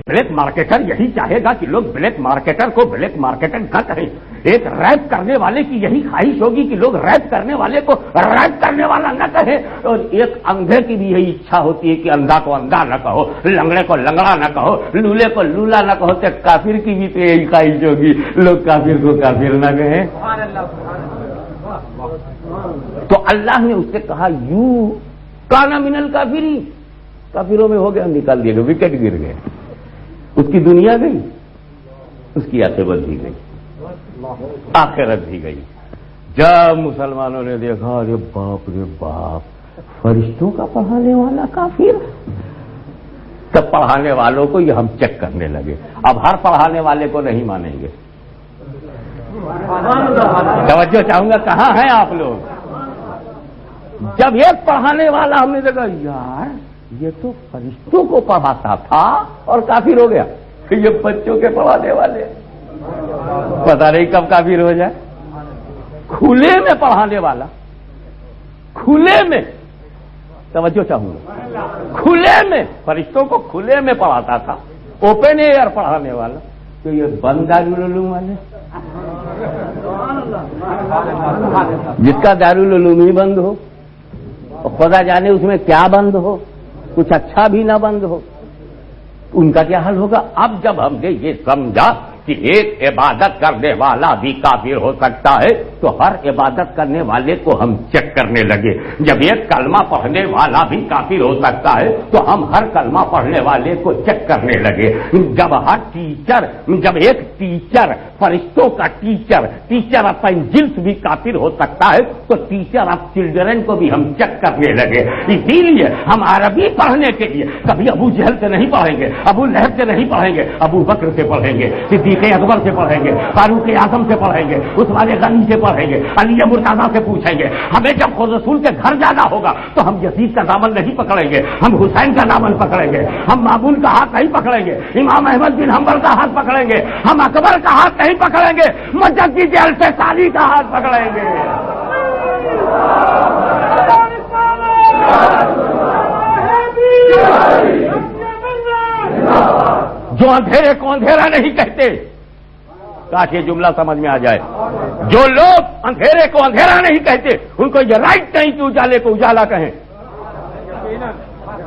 Black marketer یہی چاہے گا کہ لوگ بلیک مارکیٹر کو بلیک مارکیٹر نہ کہیں. ایک ریپ کرنے والے کی یہی خواہش ہوگی کہ لوگ ریپ کرنے والے کو ریپ کرنے والا نہ کہیں. اور ایک اندھے کی بھی یہی اچھا ہوتی ہے کہ اندھا کو اندھا نہ کہو, لنگڑے کو لنگڑا نہ کہو, لولے کو لولا نہ کہو. تو کافر کی بھی تو یہی خواہش ہوگی لوگ کافر کو کافر نہ کہیں. تو اللہ نے اس سے کہا یو کانا من الکافرین, کافروں میں ہو گیا, نکال دیے گئے, وکٹ گر گئے, اس کی دنیا گئی, اس کی عاقبت بھی گئی, آخرت بھی گئی. جب مسلمانوں نے دیکھا ارے باپ رے باپ, فرشتوں کا پڑھانے والا کافر, تب پڑھانے والوں کو یہ ہم چیک کرنے لگے. اب ہر پڑھانے والے کو نہیں مانیں گے. توجہ چاہوں گا, کہاں ہیں آپ لوگ؟ جب ایک پڑھانے والا ہم نے دیکھا یار یہ تو فرشتوں کو پڑھاتا تھا اور کافر ہو گیا, یہ بچوں کے پڑھانے والے, پتہ نہیں کب کافر ہو جائے. کھلے میں پڑھانے والا, کھلے میں, توجہ چاہوں گا, کھلے میں فرشتوں کو کھلے میں پڑھاتا تھا, اوپن ایئر پڑھانے والا. تو یہ بند دارالعلوم والے, جس کا دارالعلوم ہی بند ہو, خدا جانے اس میں کیا بند ہو, کچھ اچھا بھی نہ بند ہو, ان کا کیا حل ہوگا؟ اب جب ہم نے یہ سمجھا کہ ایک عبادت کرنے والا بھی کافر ہو سکتا ہے تو ہر عبادت کرنے والے کو ہم چیک کرنے لگے. جب ایک کلمہ پڑھنے والا بھی کافر ہو سکتا ہے تو ہم ہر کلمہ پڑھنے والے کو چیک کرنے لگے. جب ہر ٹیچر, جب ایک ٹیچر, فرشتوں کا ٹیچر آف اینجلس بھی کافر ہو سکتا ہے تو ٹیچر آف چلڈرن کو بھی ہم چیک کرنے لگے. اسی لیے ہم عربی پڑھنے کے لیے کبھی ابو جہل سے نہیں پڑھیں گے, ابو لہب سے نہیں پڑھیں گے, ابو بکر سے پڑھیں گے, صدیق اکبر سے پڑھیں گے, فاروق اعظم سے پڑھیں گے, عثمان غنی سے پڑھیں گے, علی مرتضیٰ سے پوچھیں گے. ہمیں جب خود رسول کے گھر جانا ہوگا تو ہم یزید کا دامن نہیں پکڑیں گے, ہم حسین کا دامن پکڑیں گے, ہم مامون کا ہاتھ نہیں پکڑیں گے, امام احمد بن حنبل کا ہاتھ پکڑیں گے, ہم اکبر کا ہاتھ نہیں پکڑیں گے, مجدد الفسانی کا ہاتھ پکڑیں گے. جو اندھیرے کو اندھیرا نہیں کہتے, تاکہ یہ جملہ سمجھ میں آ جائے, جو لوگ اندھیرے کو اندھیرا نہیں کہتے ان کو یہ رائٹ نہیں کہ اجالے کو اجالا کہیں.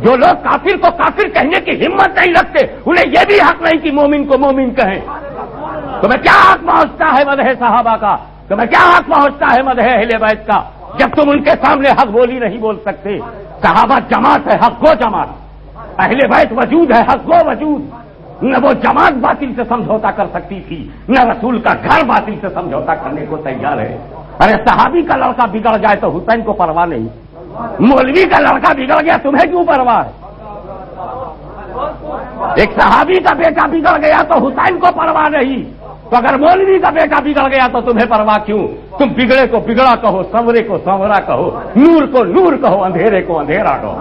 جو لوگ کافر کو کافر کہنے کی ہمت نہیں رکھتے انہیں یہ بھی حق نہیں کہ مومن کو مومن کہیں. تمہیں کیا حق پہنچتا ہے مدح صحابہ کا, تمہیں کیا حق پہنچتا ہے مدح اہل بیت کا, جب تم ان کے سامنے حق بولی نہیں بول سکتے. صحابہ جماعت ہے, حق گو جماعت, اہل بیت وجود ہے, حق گو وجود. نہ وہ جماعت باطل سے سمجھوتا کر سکتی تھی, نہ رسول کا گھر باطل سے سمجھوتا کرنے کو تیار ہے. ارے صحابی کا لڑکا بگڑ جائے تو حسین کو پرواہ نہیں, مولوی کا لڑکا بگڑ گیا تمہیں کیوں پرواہ ہے؟ ایک صحابی کا بیٹا بگڑ گیا تو حسین کو پرواہ نہیں, تو اگر مولوی کا بیٹا بگڑ گیا تو تمہیں پرواہ کیوں؟ تم بگڑے کو بگڑا کہو, سنورے کو سنورا کہو, نور کو نور کہو, اندھیرے کو اندھیرا کہو.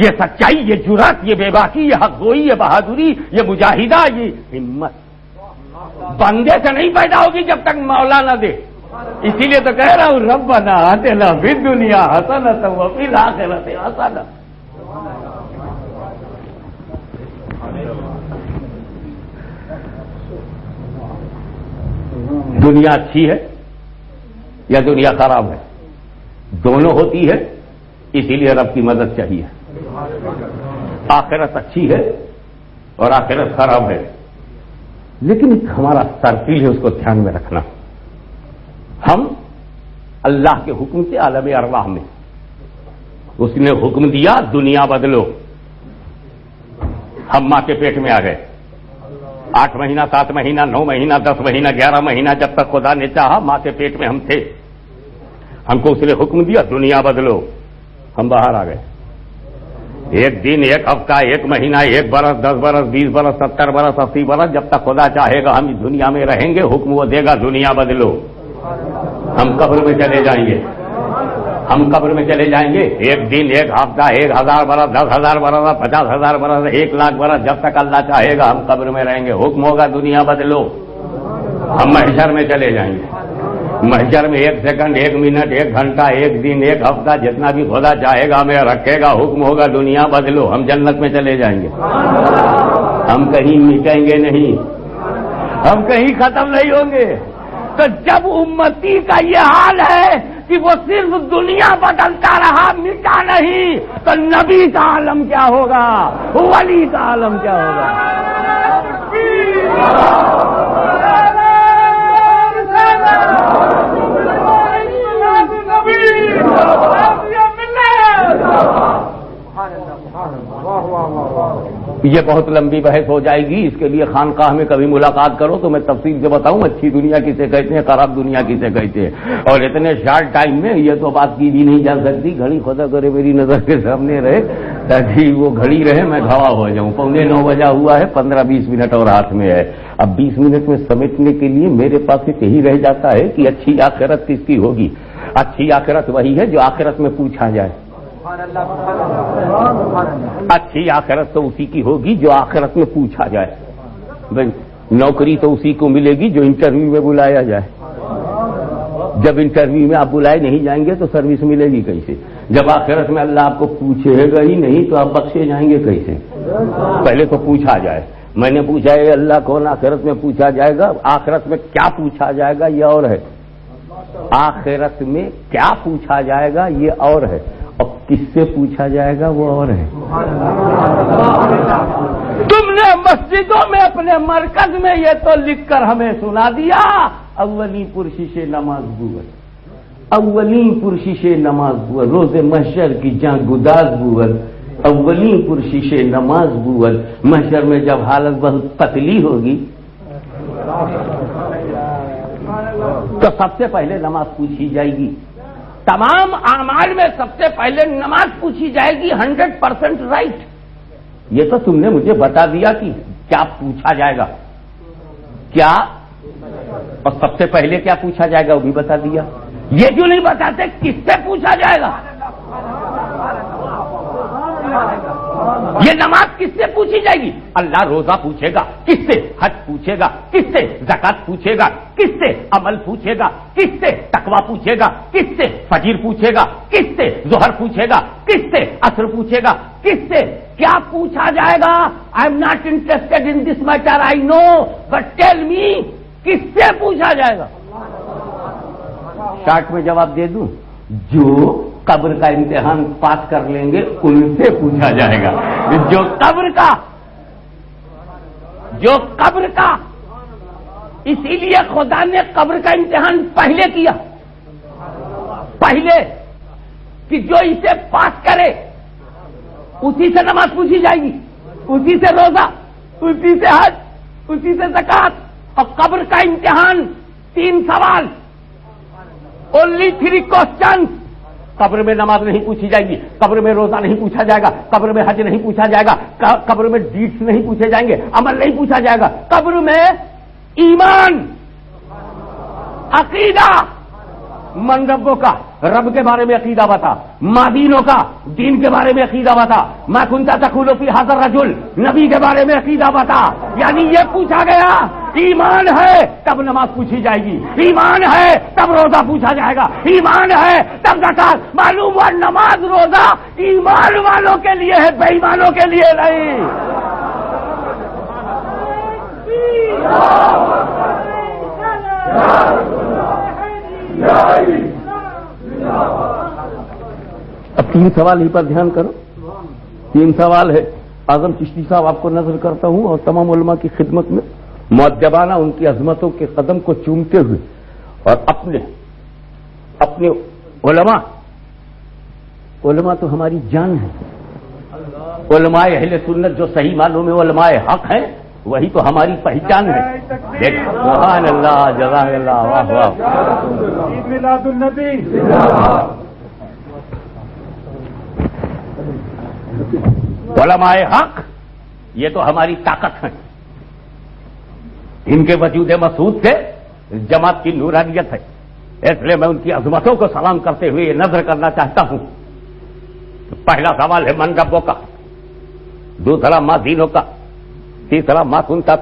یہ سچائی, یہ جرات, یہ بے باکی, یہ حق گوئی, یہ بہادری, یہ مجاہدہ, یہ ہمت بندے سے نہیں پیدا ہوگی جب تک مولا نہ دے. اسی لیے تو کہہ رہا ہوں ربنا آتنا فی الدنیا حسنۃ وفی الآخرۃ حسنۃ. دنیا اچھی ہے یا دنیا خراب ہے؟ دونوں ہوتی ہے, اسی لیے رب کی مدد چاہیے. آخرت اچھی ہے اور آخرت خراب ہے, لیکن ہمارا سرکل ہے, اس کو دھیان میں رکھنا. ہم اللہ کے حکم سے عالم ارواح میں, اس نے حکم دیا دنیا بدلو, ہم ماں کے پیٹ میں آ گئے. 8 مہینہ 7 مہینہ 9 مہینہ 10 مہینہ 11 مہینہ جب تک خدا نے چاہا ماں کے پیٹ میں ہم تھے, ہم کو اس نے حکم دیا دنیا بدلو, ہم باہر آ گئے. 1 دن 1 ہفتہ 1 مہینہ 1 برس 10 برس 20 برس 70 برس 80 برس, جب تک خدا چاہے گا ہم اس دنیا میں رہیں گے, حکم وہ دے گا دنیا بدلو. ہم قبر میں چلے جائیں گے, ہم قبر میں چلے جائیں گے 1 دن 1 ہفتہ 1000 برس 10,000 برس 50,000 برس 1,00,000 برس، جب تک اللہ چاہے گا ہم قبر میں رہیں گے. حکم ہوگا دنیا بدلو، ہم محشر میں چلے جائیں گے. محشر میں 1 سیکنڈ 1 منٹ 1 گھنٹہ 1 دن 1 ہفتہ جتنا بھی خدا چاہے گا ہمیں رکھے گا. حکم ہوگا دنیا بدلو، ہم جنت میں چلے جائیں گے. ہم کہیں مٹیں گے نہیں، ہم کہیں ختم نہیں ہوں گے. تو جب امتی کا یہ حال ہے کہ وہ صرف دنیا بدلتا رہا مٹا نہیں، تو نبی کا عالم کیا ہوگا، ولی کا عالم کیا ہوگا. یہ بہت لمبی بحث ہو جائے گی، اس کے لیے خانقاہ میں کبھی ملاقات کرو تو میں تفصیل سے بتاؤں اچھی دنیا کسے کہتے ہیں، خراب دنیا کسے کہتے ہیں. اور اتنے شارٹ ٹائم میں یہ تو بات کی بھی نہیں جا سکتی. گھڑی خدا کرے میری نظر کے سامنے رہے تاکہ وہ گھڑی رہے میں گواہ ہو جاؤں. 9:15 بجا ہوا ہے، 15-20 منٹ اور ہاتھ میں ہے. اب 20 منٹ میں سمیٹنے کے لیے میرے پاس یہی رہ جاتا ہے کہ اچھی آخرت کس کی ہوگی. اچھی آخرت وہی ہے جو آخرت میں پوچھا جائے. اچھی آخرت تو اسی کی ہوگی جو آخرت میں پوچھا جائے. بھائی نوکری تو اسی کو ملے گی جو انٹرویو میں بلایا جائے. جب انٹرویو میں آپ بلائے نہیں جائیں گے تو سروس ملے گی کیسے؟ جب آخرت میں اللہ آپ کو پوچھے گا ہی نہیں تو آپ بخشے جائیں گے کیسے؟ پہلے تو پوچھا جائے. میں نے پوچھا ہے اللہ کون آخرت میں پوچھا جائے گا. آخرت میں کیا پوچھا جائے گا یہ اور ہے. آخرت میں کیا پوچھا جائے گا یہ اور ہے، اور کس سے پوچھا جائے گا وہ اور ہے. تم نے مسجدوں میں اپنے مرکز میں یہ تو لکھ کر ہمیں سنا دیا اولی پرشش نماز بود، اولی پرشش نماز بود، روز محشر کی جاں گداز بود، اولی پرشش نماز بود. محشر میں جب حالت بہت پتلی ہوگی تو سب سے پہلے نماز پوچھی جائے گی. تمام اعمال میں سب سے پہلے نماز پوچھی جائے گی. 100% رائٹ. یہ تو تم نے مجھے بتا دیا کہ کیا پوچھا جائے گا کیا، اور سب سے پہلے کیا پوچھا جائے گا وہ بھی بتا دیا. یہ کیوں نہیں بتاتے کس سے پوچھا جائے گا؟ یہ نماز کس سے پوچھی جائے گی؟ اللہ روزہ پوچھے گا کس سے؟ حج پوچھے گا کس سے؟ زکات پوچھے گا کس سے؟ عمل پوچھے گا کس سے؟ تقویٰ پوچھے گا کس سے؟ فجر پوچھے گا کس سے؟ ظہر پوچھے گا کس سے؟ عصر پوچھے گا کس سے؟ کیا پوچھا جائے گا؟ I am not interested in this matter I know, but tell me کس سے پوچھا جائے گا؟ شارٹ میں جواب دے دوں، جو قبر کا امتحان پاس کر لیں گے ان سے پوچھا جائے گا. جو قبر کا اسی لیے خدا نے قبر کا امتحان پہلے کیا، پہلے کہ جو اسے پاس کرے اسی سے نماز پوچھی جائے گی، اسی سے روزہ، اسی سے حج، اسی سے زکات. اور قبر کا امتحان 3 سوال، اونلی 3 کوسچنز. قبر میں نماز نہیں پوچھی جائے گی، قبر میں روزہ نہیں پوچھا جائے گا، قبر میں حج نہیں پوچھا جائے گا، قبر میں ڈیٹس نہیں پوچھے جائیں گے، عمل نہیں پوچھا جائے گا. قبر میں ایمان، عقیدہ، من ربوں کا رب کے بارے میں عقیدہ بتا، مادینوں کا دین کے بارے میں عقیدہ بتا، ما کنت تقول فی ھذا الرجل نبی کے بارے میں عقیدہ بتا. یعنی یہ پوچھا گیا. ایمان ہے تب نماز پوچھی جائے گی، ایمان ہے تب روزہ پوچھا جائے گا، ایمان ہے تب زکات. معلوم ہوا نماز روزہ ایمان والوں کے لیے ہے، بے ایمانوں کے لیے نہیں. اب 3 سوال ہی پر دھیان کرو. 3 سوال ہے. اعظم چشتی صاحب آپ کو نظر کرتا ہوں اور تمام علماء کی خدمت میں مؤدبانہ ان کی عظمتوں کے قدم کو چومتے ہوئے اور اپنے علماء تو ہماری جان ہے. علماء اہل سنت جو صحیح معنوں میں علماء حق ہیں وہی تو ہماری پہچان ہے. دیکھ سبحان اللہ، جزاک اللہ، واہ واہ. عید میلاد النبی. علماء حق یہ تو ہماری طاقت ہے. ان کے وجود مسعود سے جماعت کی نورانیت ہے. اس لیے میں ان کی عظمتوں کو سلام کرتے ہوئے یہ نظر کرنا چاہتا ہوں. پہلا سوال ہے من ربوں کا، دوسرا ما دینوں کا، تیسرا ما کنتا